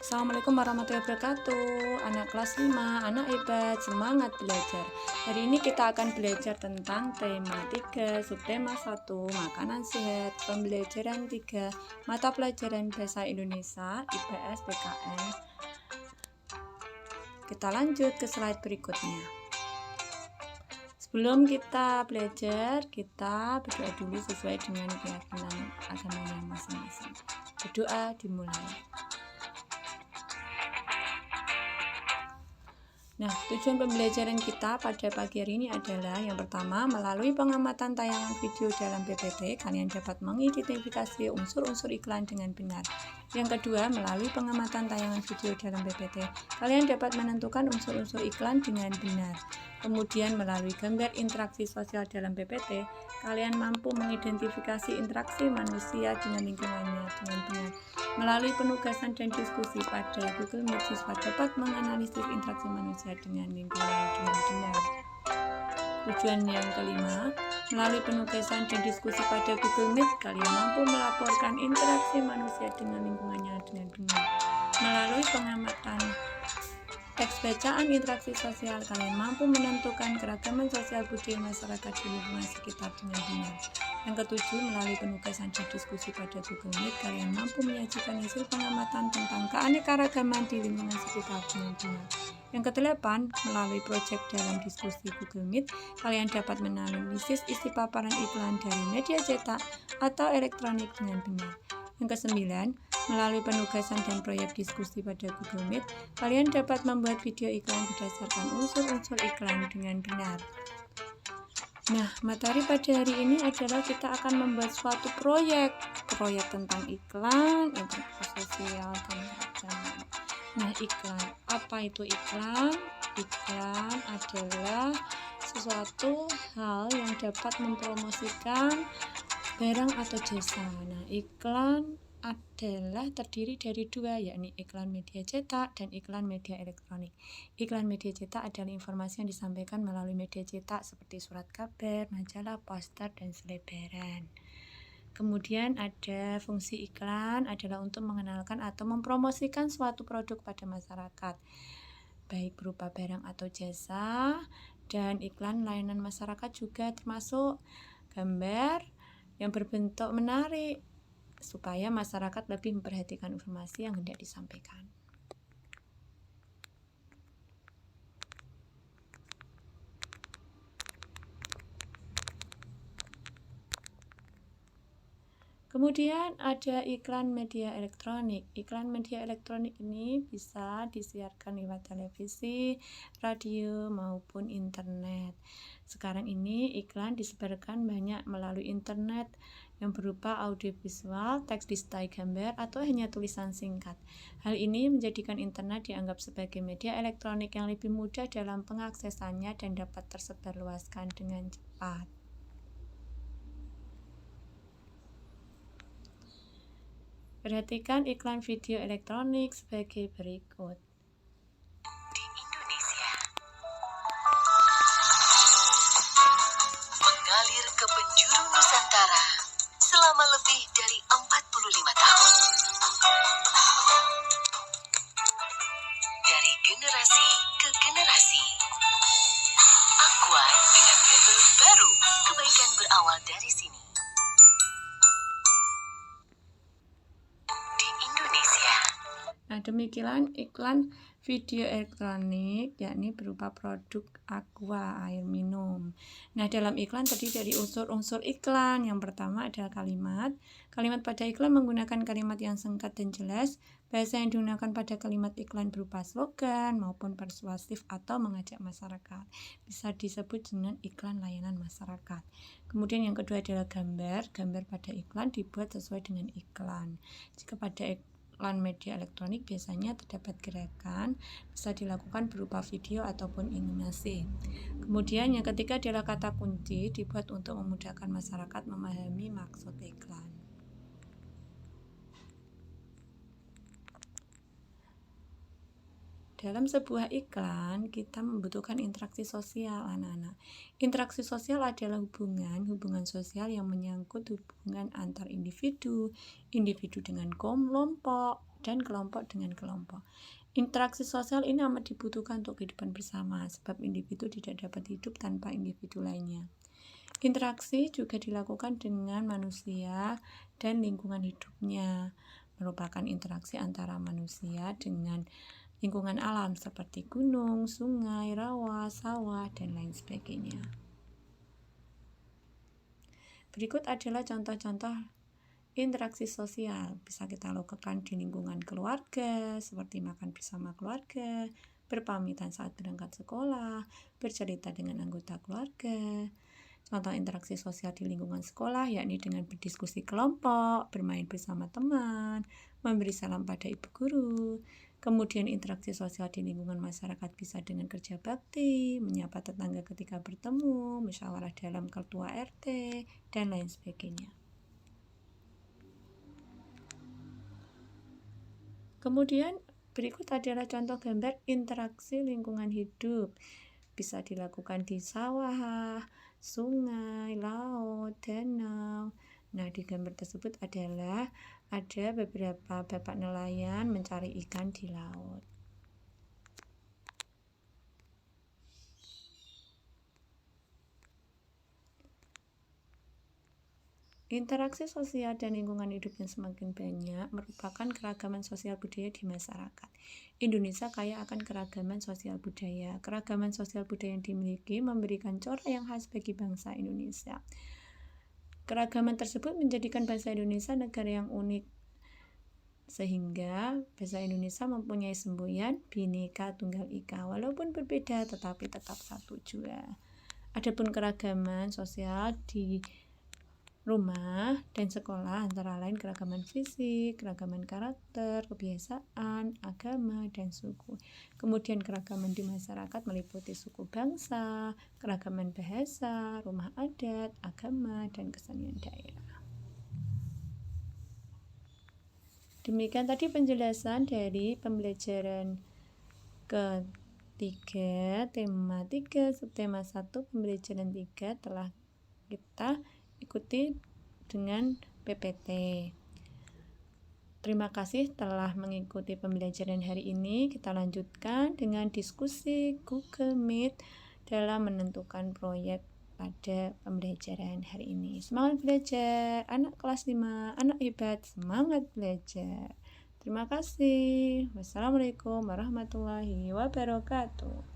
Assalamualaikum warahmatullahi wabarakatuh. Anak kelas 5, anak hebat, semangat belajar. Hari ini kita akan belajar tentang tema 3, subtema 1, makanan sehat, pembelajaran 3, mata pelajaran bahasa Indonesia, IPS, PKN. Kita lanjut ke slide berikutnya. Sebelum kita belajar, kita berdoa dulu sesuai dengan keyakinan agamanya masing-masing. Berdoa dimulai. Nah, tujuan pembelajaran kita pada pagi hari ini adalah yang pertama, melalui pengamatan tayangan video dalam PPT, kalian dapat mengidentifikasi unsur-unsur iklan dengan benar. Yang kedua, melalui pengamatan tayangan video dalam PPT, kalian dapat menentukan unsur-unsur iklan dengan benar. Kemudian, melalui gambar interaksi sosial dalam PPT, kalian mampu mengidentifikasi interaksi manusia dengan lingkungannya dengan benar. Melalui penugasan dan diskusi pada Google Meet, siswa dapat menganalisis interaksi manusia dengan lingkungan dengan benar. Tujuan yang kelima, melalui penugasan dan diskusi pada Google Meet, kalian mampu melaporkan interaksi manusia dengan lingkungannya dengan benar. Melalui pengamatan teks bacaan interaksi sosial, kalian mampu menentukan keragaman sosial budaya masyarakat di lingkungan sekitar dengan benar. Yang ketujuh, melalui penugasan dan diskusi pada Google Meet, kalian mampu menyajikan hasil pengamatan tentang keanekaragaman di lingkungan sekitar dengan benar. Yang kedelapan, melalui proyek dalam diskusi Google Meet, kalian dapat menganalisis isi paparan iklan dari media cetak atau elektronik dengan benar. Yang kesembilan, melalui penugasan dan proyek diskusi pada Google Meet, kalian dapat membuat video iklan berdasarkan unsur-unsur iklan dengan benar. Nah, materi pada hari ini adalah kita akan membuat suatu proyek tentang iklan, interaksi sosial, dan macam-macam. Nah, iklan. Apa itu iklan? Iklan adalah sesuatu hal yang dapat mempromosikan barang atau jasa. Nah, iklan adalah terdiri dari dua, yakni iklan media cetak dan iklan media elektronik. Iklan media cetak adalah informasi yang disampaikan melalui media cetak seperti surat kabar, majalah, poster, dan selebaran. Kemudian ada fungsi iklan adalah untuk mengenalkan atau mempromosikan suatu produk pada masyarakat, baik berupa barang atau jasa, dan iklan layanan masyarakat juga termasuk gambar yang berbentuk menarik supaya masyarakat lebih memperhatikan informasi yang hendak disampaikan. Kemudian ada iklan media elektronik. Iklan media elektronik ini bisa disiarkan lewat televisi, radio, maupun internet. Sekarang ini iklan disebarkan banyak melalui internet yang berupa audiovisual, teks disertai gambar, atau hanya tulisan singkat. Hal ini menjadikan internet dianggap sebagai media elektronik yang lebih mudah dalam pengaksesannya dan dapat tersebarluaskan dengan cepat. Perhatikan iklan video elektronik sebagai berikut. Di Indonesia, mengalir ke penjuru Nusantara selama lebih dari 45 tahun. Dari generasi ke generasi, Aqua dengan label baru, kebaikan berawal dari sini. Di Indonesia. Nah, demikian iklan video elektronik, yakni berupa produk Aqua, air minum. Nah, dalam iklan terdiri dari unsur-unsur iklan. Yang pertama adalah kalimat. Kalimat pada iklan menggunakan kalimat yang singkat dan jelas. Bahasa yang digunakan pada kalimat iklan berupa slogan maupun persuasif atau mengajak masyarakat. Bisa disebut dengan iklan layanan masyarakat. Kemudian yang kedua adalah gambar. Gambar pada iklan dibuat sesuai dengan iklan. Jika pada iklan media elektronik biasanya terdapat gerakan, bisa dilakukan berupa video ataupun animasi. Kemudian yang ketiga adalah kata kunci, dibuat untuk memudahkan masyarakat memahami maksud iklan. dalam sebuah iklan kita membutuhkan interaksi sosial anak-anak. Interaksi sosial adalah hubungan sosial yang menyangkut hubungan antar individu, individu dengan kelompok, dan kelompok dengan kelompok. Interaksi sosial ini amat dibutuhkan untuk kehidupan bersama, sebab individu tidak dapat hidup tanpa individu lainnya. Interaksi juga dilakukan dengan manusia dan lingkungan hidupnya, merupakan interaksi antara manusia dengan lingkungan alam seperti gunung, sungai, rawa, sawah, dan lain sebagainya. Berikut adalah contoh-contoh interaksi sosial. Bisa kita lakukan di lingkungan keluarga, seperti makan bersama keluarga, berpamitan saat berangkat sekolah, bercerita dengan anggota keluarga. Contoh interaksi sosial di lingkungan sekolah yakni dengan berdiskusi kelompok, bermain bersama teman, memberi salam pada ibu guru. Kemudian interaksi sosial di lingkungan masyarakat bisa dengan kerja bakti, menyapa tetangga ketika bertemu, musyawarah dalam ketua RT, dan lain sebagainya. Kemudian berikut adalah contoh gambar interaksi lingkungan hidup. Bisa dilakukan di sawah, sungai, laut, danau. Nah, di gambar tersebut adalah ada beberapa bapak nelayan mencari ikan di laut. Interaksi sosial dan lingkungan hidup yang semakin banyak merupakan keragaman sosial budaya di masyarakat. Indonesia kaya akan keragaman sosial budaya. Keragaman sosial budaya yang dimiliki memberikan corak yang khas bagi bangsa Indonesia. Keragaman tersebut menjadikan bangsa Indonesia negara yang unik, sehingga bangsa Indonesia mempunyai semboyan Bhinneka Tunggal Ika, walaupun berbeda tetapi tetap satu jua. Adapun keragaman sosial di rumah dan sekolah antara lain keragaman fisik, keragaman karakter, kebiasaan, agama, dan suku. Kemudian keragaman di masyarakat meliputi suku bangsa, keragaman bahasa, rumah adat, agama, dan kesenian daerah. Demikian tadi penjelasan dari pembelajaran ketiga, tema 3, subtema 1, pembelajaran 3 telah kita ikuti dengan PPT. Terima kasih telah mengikuti pembelajaran hari ini. Kita lanjutkan dengan diskusi Google Meet dalam menentukan proyek pada pembelajaran hari ini. Semangat belajar, anak kelas 5, anak hebat, semangat belajar. Terima kasih. Wassalamualaikum warahmatullahi wabarakatuh.